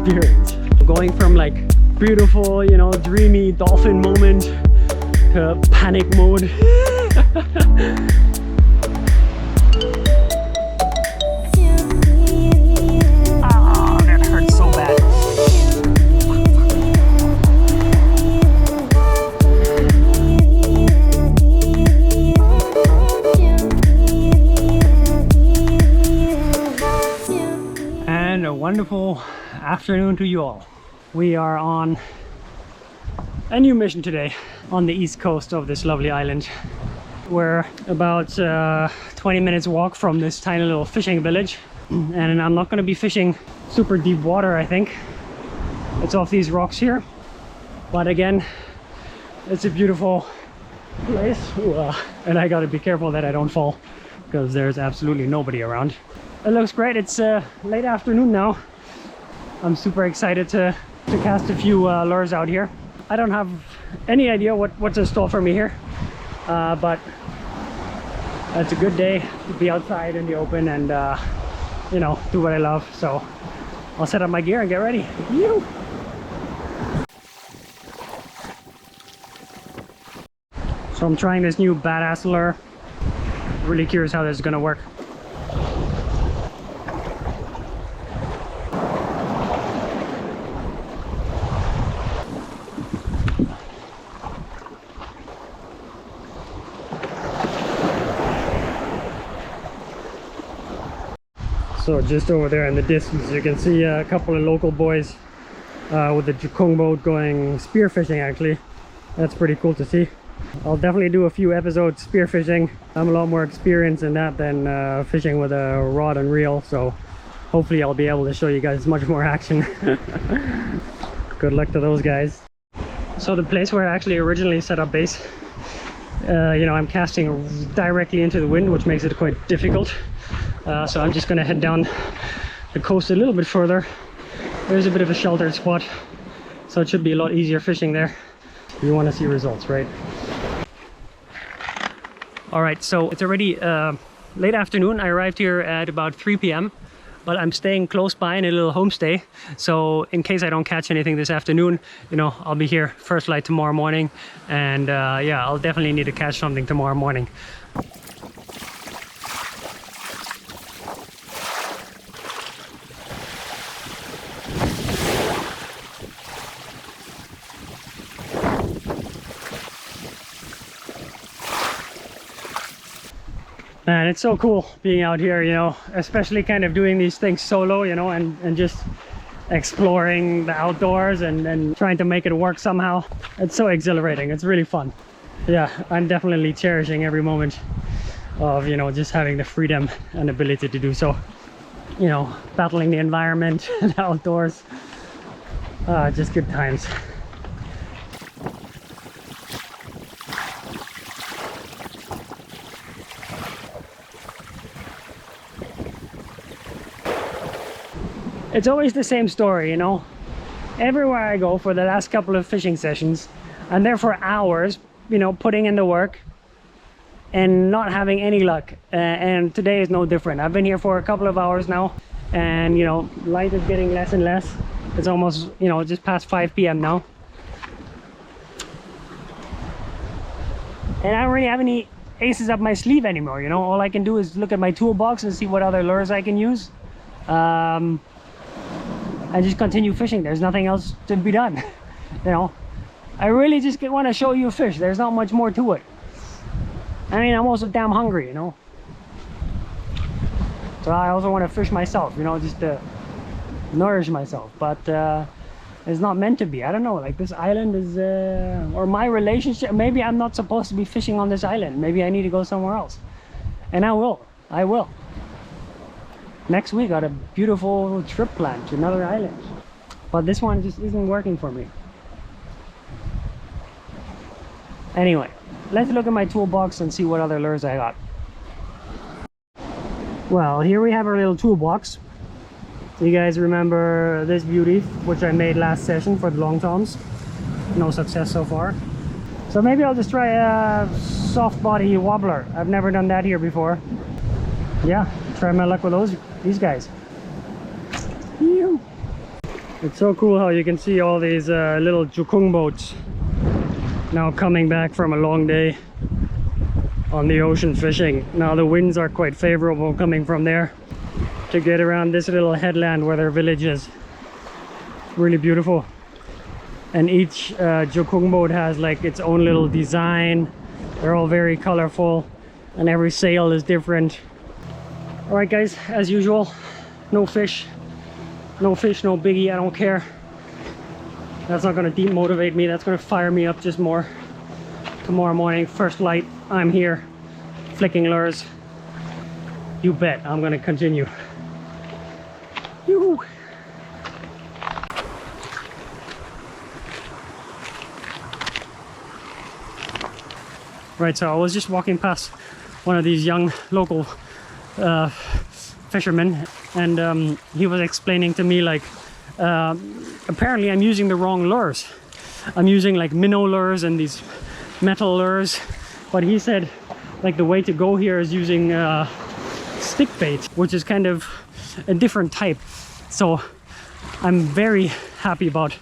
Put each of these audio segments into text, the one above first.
experience. Going from like beautiful, you know, dreamy dolphin moment to panic mode. That hurts so bad. And a wonderful afternoon to you all. We are on a new mission today on the east coast of this lovely island. We're about 20 minutes walk from this tiny little fishing village, and I'm not going to be fishing super deep water. I think it's off these rocks here, but again, it's a beautiful place. And I got to be careful that I don't fall because there's absolutely nobody around. It looks great. It's late afternoon now. I'm super excited to cast a few lures out here. I don't have any idea what's in store for me here, but it's a good day to be outside in the open and you know, do what I love. So I'll set up my gear and get ready. Yoo! So I'm trying this new badass lure. Really curious how this is gonna work. So just over there in the distance you can see a couple of local boys with the Jukong boat going spearfishing. Actually, that's pretty cool to see. I'll definitely do a few episodes spearfishing. I'm a lot more experienced in that than fishing with a rod and reel, so hopefully I'll be able to show you guys much more action. Good luck to those guys. So the place where I actually originally set up base, you know, I'm casting directly into the wind, which makes it quite difficult. So I'm just gonna head down the coast a little bit further. There's a bit of a sheltered spot, so it should be a lot easier fishing there. You want to see results, right? All right, so it's already late afternoon. I arrived here at about 3 p.m. but I'm staying close by in a little homestay, so in case I don't catch anything this afternoon, you know, I'll be here first light tomorrow morning, and yeah, I'll definitely need to catch something tomorrow morning. And it's so cool being out here, you know, especially kind of doing these things solo, you know, and just exploring the outdoors and trying to make it work somehow. It's so exhilarating. It's really fun. Yeah, I'm definitely cherishing every moment of, you know, just having the freedom and ability to do so. You know, battling the environment and the outdoors. Just good times. It's always the same story, you know. Everywhere I go for the last couple of fishing sessions, I'm there for hours, you know, putting in the work and not having any luck. And today is no different. I've been here for a couple of hours now, and you know, light is getting less and less. It's almost, you know, just past 5 p.m. now. And I don't really have any aces up my sleeve anymore, you know. All I can do is look at my toolbox and see what other lures I can use. And just continue fishing. There's nothing else to be done. You know, I really just want to show you a fish. There's not much more to it. I mean, I'm also damn hungry, you know. So I also want to fish myself, you know, just to nourish myself. But it's not meant to be. I don't know, like this island is, or my relationship, maybe I'm not supposed to be fishing on this island. Maybe I need to go somewhere else. And I will. Next week I got a beautiful trip planned to another island, but this one just isn't working for me. Anyway, let's look at my toolbox and see what other lures I got. Well, here we have our little toolbox. You guys remember this beauty, which I made last session for the long toms. No success so far. So maybe I'll just try a soft body wobbler. I've never done that here before. Yeah, try my luck with these guys. Ew. It's so cool how you can see all these little jukung boats now coming back from a long day on the ocean fishing. Now the winds are quite favorable coming from there to get around this little headland where their village is. Really beautiful. And each jukung boat has like its own little design. They're all very colorful and every sail is different. All right guys, as usual, no fish, no biggie. I don't care. That's not going to demotivate me. That's going to fire me up just more. Tomorrow morning, first light, I'm here flicking lures. You bet I'm going to continue. Yoo-hoo. Right, so I was just walking past one of these young local fishermen, and he was explaining to me like apparently I'm using the wrong lures. I'm using like minnow lures and these metal lures, but he said like the way to go here is using stick bait, which is kind of a different type. So I'm very happy about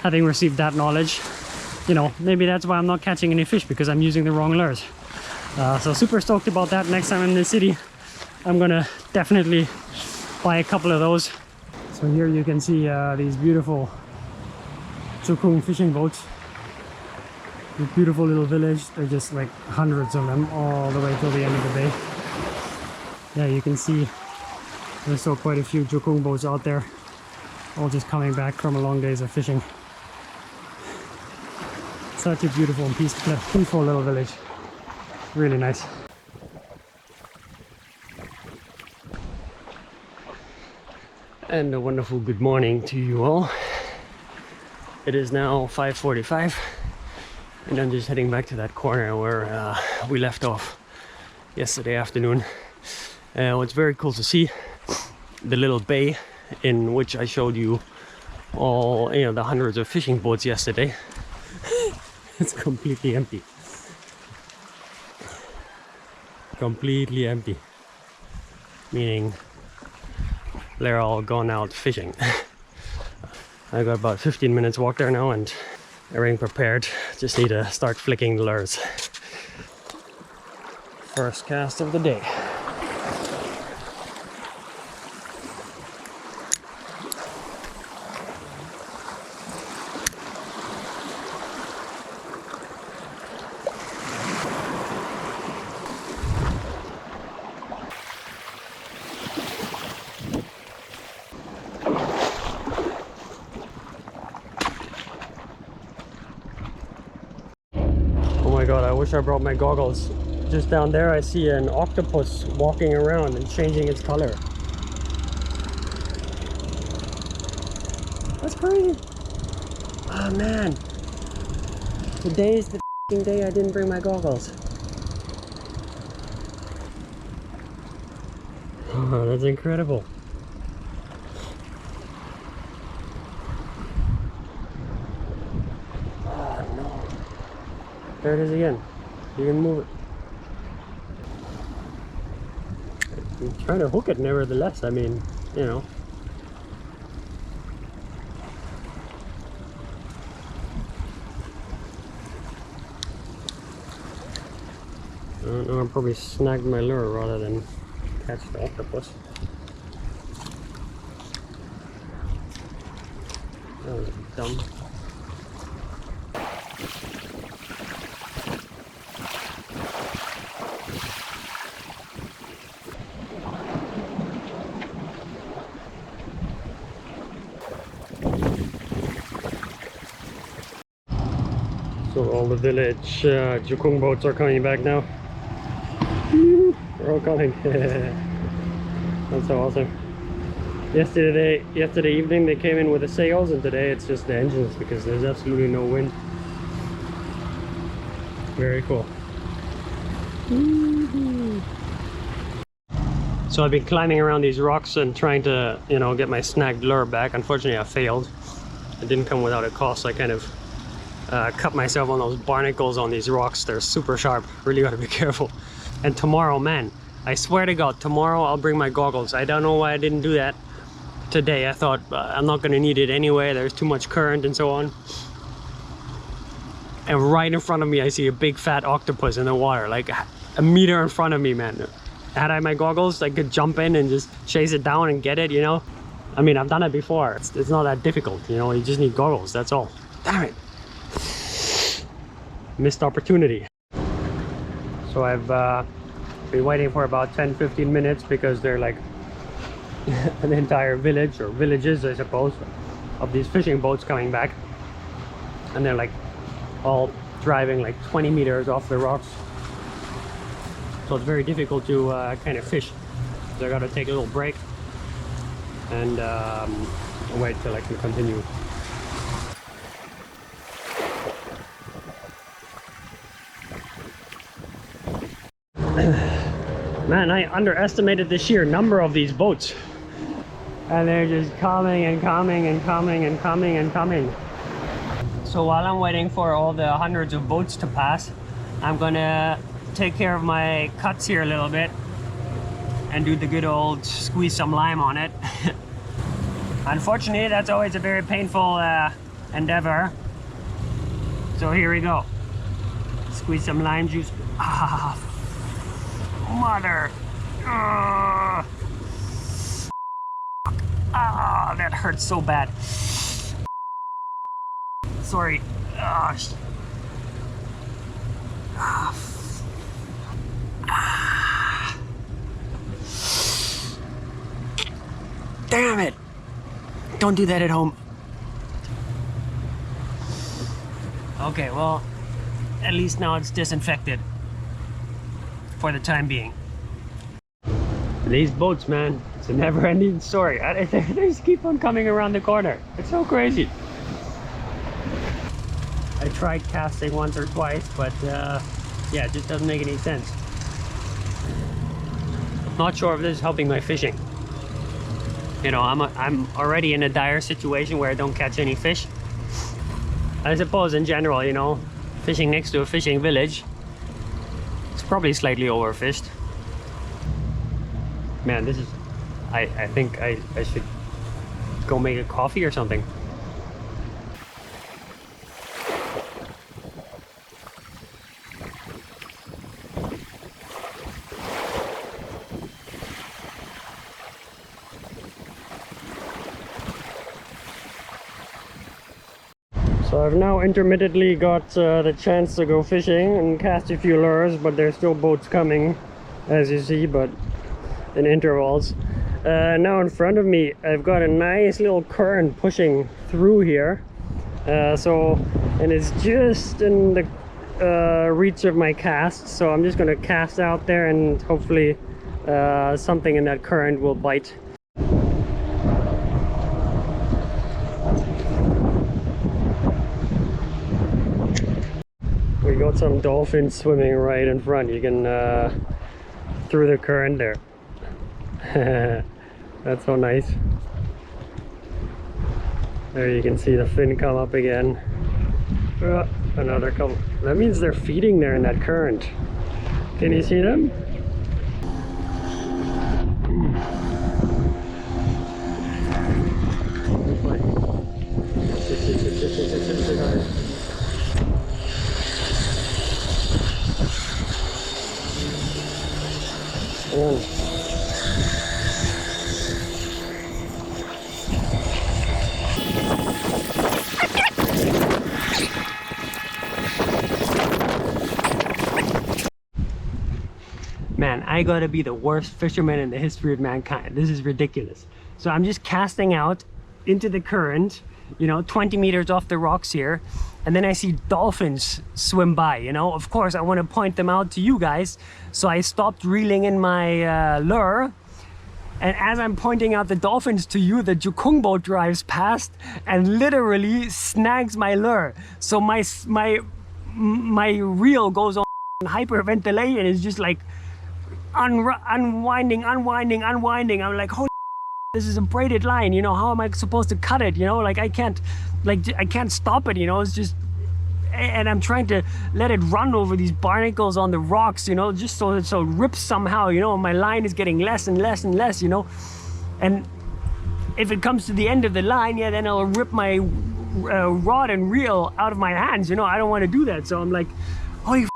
having received that knowledge. You know, maybe that's why I'm not catching any fish, because I'm using the wrong lures. So super stoked about that. Next time I'm in the city, I'm gonna definitely buy a couple of those. So here you can see these beautiful jukung fishing boats. This beautiful little village. They're just like hundreds of them all the way till the end of the day. Yeah, you can see there's still quite a few jukung boats out there, all just coming back from a long days of fishing. Such a beautiful and peaceful little village. Really nice. And a wonderful good morning to you all. It is now 5:45 and I'm just heading back to that corner where we left off yesterday afternoon. What's very cool to see, the little bay in which I showed you all, you know, the hundreds of fishing boats yesterday. It's completely empty. Completely empty. Meaning they're all gone out fishing. I got about 15 minutes walk there now and everything prepared. Just need to start flicking the lures. First cast of the day. Oh my god, I wish I brought my goggles. Just down there I see an octopus walking around and changing its color. That's crazy. Oh man. Today's the f***ing day I didn't bring my goggles. Oh, that's incredible. Oh no. There it is again. You can move it. I'm trying to hook it nevertheless. I mean, you know. I don't know, I probably snagged my lure rather than catch the octopus. That was dumb. So all the village jukung boats are coming back now. They're all coming. That's so awesome. Yesterday evening they came in with the sails, and today it's just the engines because there's absolutely no wind. Very cool. So I've been climbing around these rocks and trying to, you know, get my snagged lure back. Unfortunately I failed. It didn't come without a cost. I kind of cut myself on those barnacles on these rocks. They're super sharp. Really got to be careful. And tomorrow, man, I swear to God, tomorrow I'll bring my goggles. I don't know why I didn't do that. today. I thought I'm not gonna need it anyway, there's too much current and so on. And right in front of me I see a big fat octopus in the water, like a meter in front of me, man. Had I my goggles, I could jump in and just chase it down and get it, you know. I mean, I've done it before. It's not that difficult, you know. You just need goggles, that's all. Damn it, missed opportunity. So I've been waiting for about 10-15 minutes because they're like an entire village, or villages I suppose, of these fishing boats coming back, and they're like all driving like 20 meters off the rocks, so it's very difficult to kind of fish. So I gotta take a little break and wait till I can continue. Man, I underestimated the sheer number of these boats, and they're just coming and coming and coming and coming and coming. So while I'm waiting for all the hundreds of boats to pass, I'm gonna take care of my cuts here a little bit and do the good old squeeze some lime on it. Unfortunately, that's always a very painful endeavor. So here we go. Squeeze some lime juice. Ah, mother. Ah, that hurts so bad. Sorry. Ah. Damn it! Don't do that at home. Okay, well, at least now it's disinfected for the time being. These boats, man, it's a never-ending story. They just keep on coming around the corner. It's so crazy. I tried casting once or twice, but yeah, it just doesn't make any sense. Not sure if this is helping my fishing. You know, I'm already in a dire situation where I don't catch any fish. I suppose in general, you know, fishing next to a fishing village, it's probably slightly overfished. Man, this is... I think I should go make a coffee or something. So I've now intermittently got the chance to go fishing and cast a few lures, but there's still boats coming, as you see, but in intervals. Now in front of me I've got a nice little current pushing through here, and it's just in the reach of my cast, so I'm just gonna cast out there and hopefully something in that current will bite. We got some dolphins swimming right in front. You can through the current there. That's so nice. There you can see the fin come up again. Another couple. That means they're feeding there in that current. Can you see them? Man, I gotta be the worst fisherman in the history of mankind. This is ridiculous. So I'm just casting out into the current, you know, 20 meters off the rocks here, and then I see dolphins swim by, you know. Of course, I want to point them out to you guys, so I stopped reeling in my lure, and as I'm pointing out the dolphins to you, the Jukung boat drives past and literally snags my lure. So my reel goes on hyperventilation. It's just like unwinding. I'm like, holy, this is a braided line, you know. How am I supposed to cut it, you know? Like I can't stop it, you know. It's just, and I'm trying to let it run over these barnacles on the rocks, you know, just so it rips somehow, you know. My line is getting less and less and less, you know. And if it comes to the end of the line, yeah, then I'll rip my rod and reel out of my hands. You know, I don't want to do that. So I'm like, holy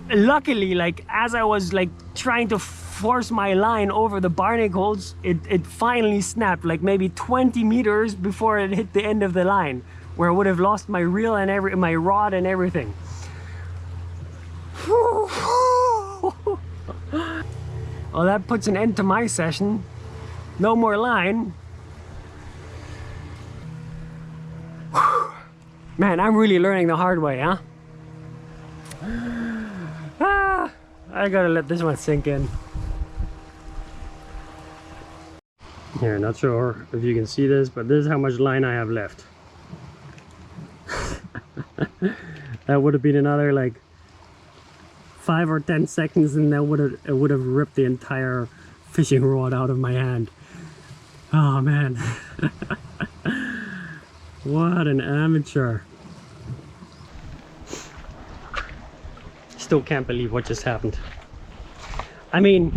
luckily, like as I was like trying to force my line over the barnacles, it finally snapped, like maybe 20 meters before it hit the end of the line, where I would have lost my reel and my rod and everything. Well, that puts an end to my session. No more line. Man, I'm really learning the hard way, huh? I gotta let this one sink in. Here, not sure if you can see this, but this is how much line I have left. That would have been another like 5 or 10 seconds, and that it would have ripped the entire fishing rod out of my hand. Oh man. What an amateur. Still can't believe what just happened. I mean,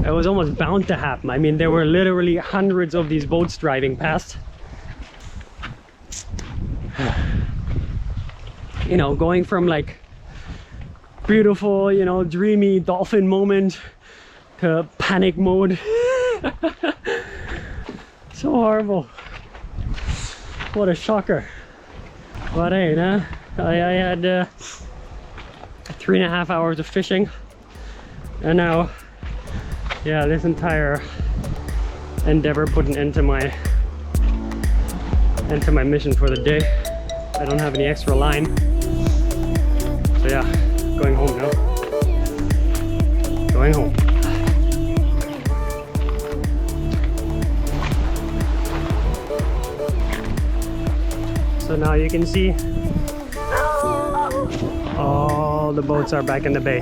it was almost bound to happen. I mean, there were literally hundreds of these boats driving past. You know, going from like beautiful, you know, dreamy dolphin moment to panic mode. So horrible. What a shocker. But hey, nah, I had 3.5 hours of fishing, and now, yeah, this entire endeavor put an end to my mission for the day. I don't have any extra line, so yeah, going home now. Going home. So now you can see all the boats are back in the bay.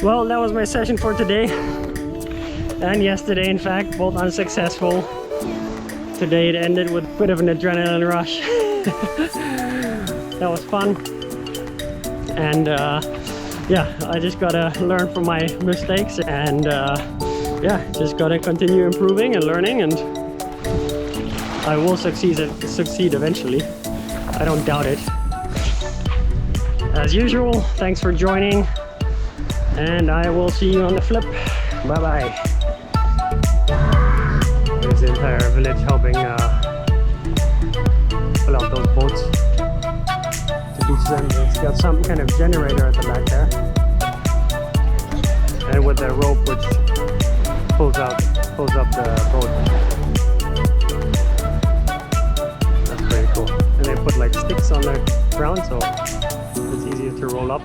Well, that was my session for today and yesterday, in fact, both unsuccessful. Today it ended with a bit of an adrenaline rush. That was fun, and yeah, I just gotta learn from my mistakes, and yeah, just gotta continue improving and learning, and I will succeed eventually. I don't doubt it. As usual, thanks for joining, and I will see you on the flip. Bye bye. There's the entire village helping pull out those boats to beach them. It's got some kind of generator at the back there, and with the rope which pulls up the boat. That's pretty cool. And they put like sticks on the ground, so it's easier to roll up.